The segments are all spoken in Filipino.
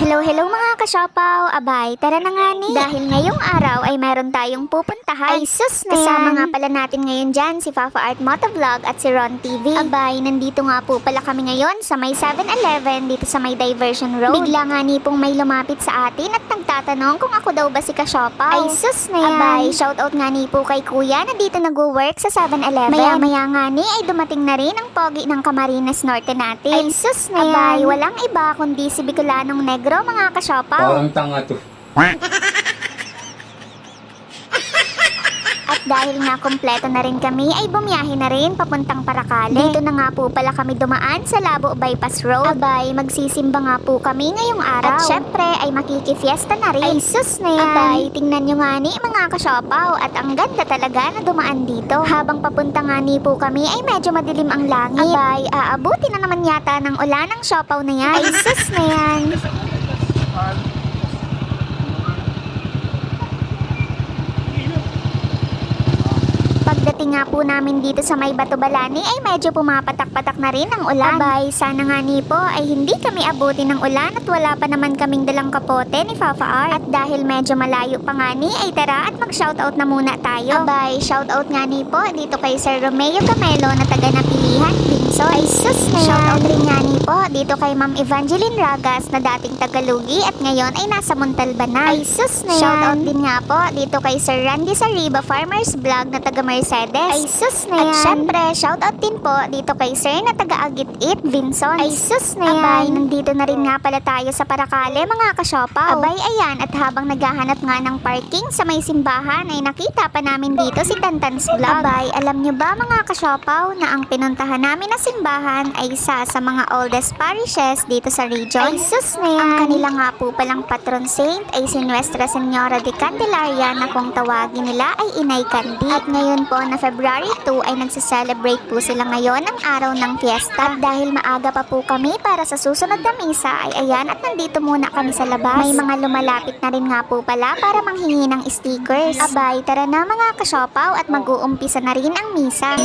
Hello mga kasyopaw! Abay, tara na nga ni. Dahil ngayong araw ay meron tayong pupuntahan. Ay sus na kasama nga pala natin ngayon dyan si Fafa Art Motovlog at si Ron TV. Abay, nandito nga po pala kami ngayon sa may 7-Eleven dito sa may Diversion Road. Bigla nga ni pong may lumapit sa atin at nagtatanong kung ako daw ba si kasyopaw. Ay sus na yan. Abay, shoutout nga ni po kay kuya na dito nag-work sa 7-Eleven. Maya-maya nga ni ay dumating na rin ang pogi ng Camarines Norte natin. Ay sus na yan. Abay, walang iba kundi si Bicolanong Negro mga kasyopaw. Parang tanga to. At dahil nga kompleto na rin kami ay bumiyahe na rin papuntang Paracale. Dito na nga po pala kami dumaan sa Labo Bypass Road. Abay, magsisimba nga po kami ngayong araw. At syempre ay makikifiesta na rin. Ay sus na yan. Abay, tingnan nyo nga ni mga kasyopaw at ang ganda talaga na dumaan dito. Habang papunta nga ni po kami ay medyo madilim ang langit. Abay, aabuti na naman yata ng ulan ang siopaw na yan. Ay sus na yan. Pagdating nga po namin dito sa may Batubalani ay medyo pumapatak-patak na rin ang ulan. Abay, sana nga ni po ay hindi kami abuti ng ulan at wala pa naman kaming dalang kapote ni Fafa Art. At dahil medyo malayo pa nga ni ay tara at mag-shoutout na muna tayo. Abay, shoutout nga ni po dito kay Sir Romeo Camelo na taga Napilihan, Binso. Ay sus na yan. Shoutout rin nga ni po dito kay Ma'am Evangeline Ragas na dating Tagalugi at ngayon ay nasa Montalban na. Ay sus na yan. Shoutout din nga po dito kay Sir Randy Sariba Farmers Vlog na taga Mercedes. Ay sus na yan. At syempre, shoutout din po dito kay Sir na taga Agit-It, Vinson. Ay sus na yan. Abay, nandito na rin nga pala tayo sa Paracale mga kasyopaw. Abay, ayan, at habang naghahanap nga ng parking sa may simbahan ay nakita pa namin dito si Tantan's Vlog. Abay, alam nyo ba mga kasyopaw na ang pinuntahan namin na simbahan ay isa sa mga oldest parishes dito sa region? Ay sus na yan. Ang kanila nga po palang patron saint ay si Nuestra Senora de Candelaria na kung tawagin nila ay Inay Kandi. At ngayon po na February 2 ay nagse-celebrate po sila ngayon ng araw ng fiesta. At dahil maaga pa po kami para sa susunod na misa ay ayan at nandito muna kami sa labas. May mga lumalapit na rin nga po pala para manghingi ng stickers. Abay, tara na mga kasyopaw at mag-uumpisa na rin ang misa.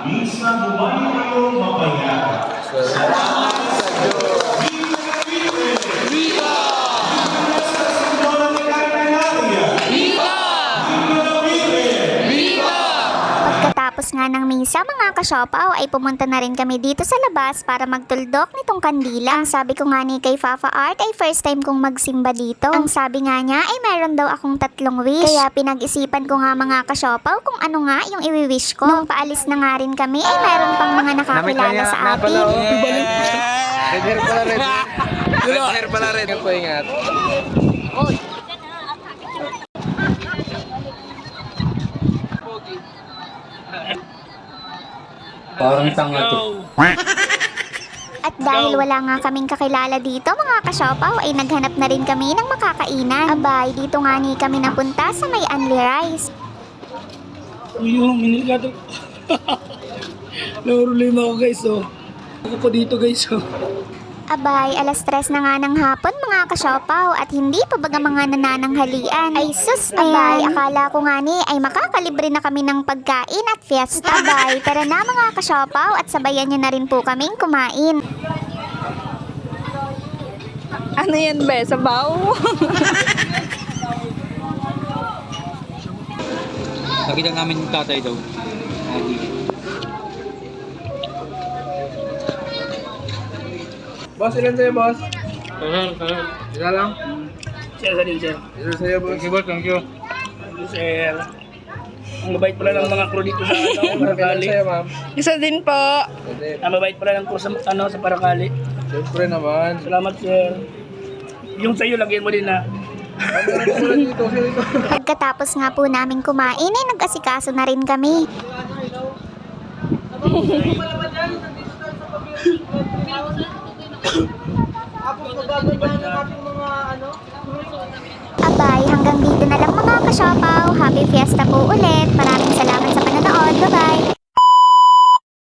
Bisa bumayo kayo mapayapa. Salamat sa Diyos. Viva! Pagkatapos nga ng misa mga kasyopaw ay pumunta na rin kami dito sa labas para magtuldok nitong kandila. Ang sabi ko nga ni kay Fafa Art ay first time kong magsimba dito. Ang sabi nga niya ay meron daw akong 3 wish. Kaya pinag-isipan ko nga mga kasyopaw kung ano nga yung i-wish ko. Nung paalis na nga rin kami ay meron pang mga nakakilala sa atin. Red pala red. Red pala red. Red po ingat. Parang tanga to. At dahil wala nga kaming kakilala dito mga kasyopaw ay naghanap na rin kami ng makakainan. Abay, dito nga ni kami napunta sa may Unli Rice. Yung minilgado. Naurulima ako guys, oh. Ako po dito guys, oh. Abay, alas 3 na nga ng hapon mga kasyopaw at hindi pa baga mga nanananghalian. Ay sus na abay, akala ko nga ni ay makakalibre na kami ng pagkain at fiesta. Abay, tara na mga kasyopaw at sabayan nyo na rin po kaming kumain. Ano yan be? Sabaw? Nakita namin yung tatay daw. Boss, ilan sa'yo, boss? Isa lang. Sir, din, sir. Isa sa'yo, boss. Thank you, boss. Thank you. Thank you, sir. Ang mabait pala ng mga crew dito sa Paracali. ma'am. Isa din po. Ang mabait pala ng crew sa, sa Paracali. Siyempre naman. Salamat, sir. Yung sa'yo, lagyan mo din na. Pagkatapos nga po namin kumain ay nag-asikaso na rin kami. Abay, hanggang dito na lang mga kasyopaw. Happy fiesta po ulit. Maraming salamat sa panonood. Bye-bye!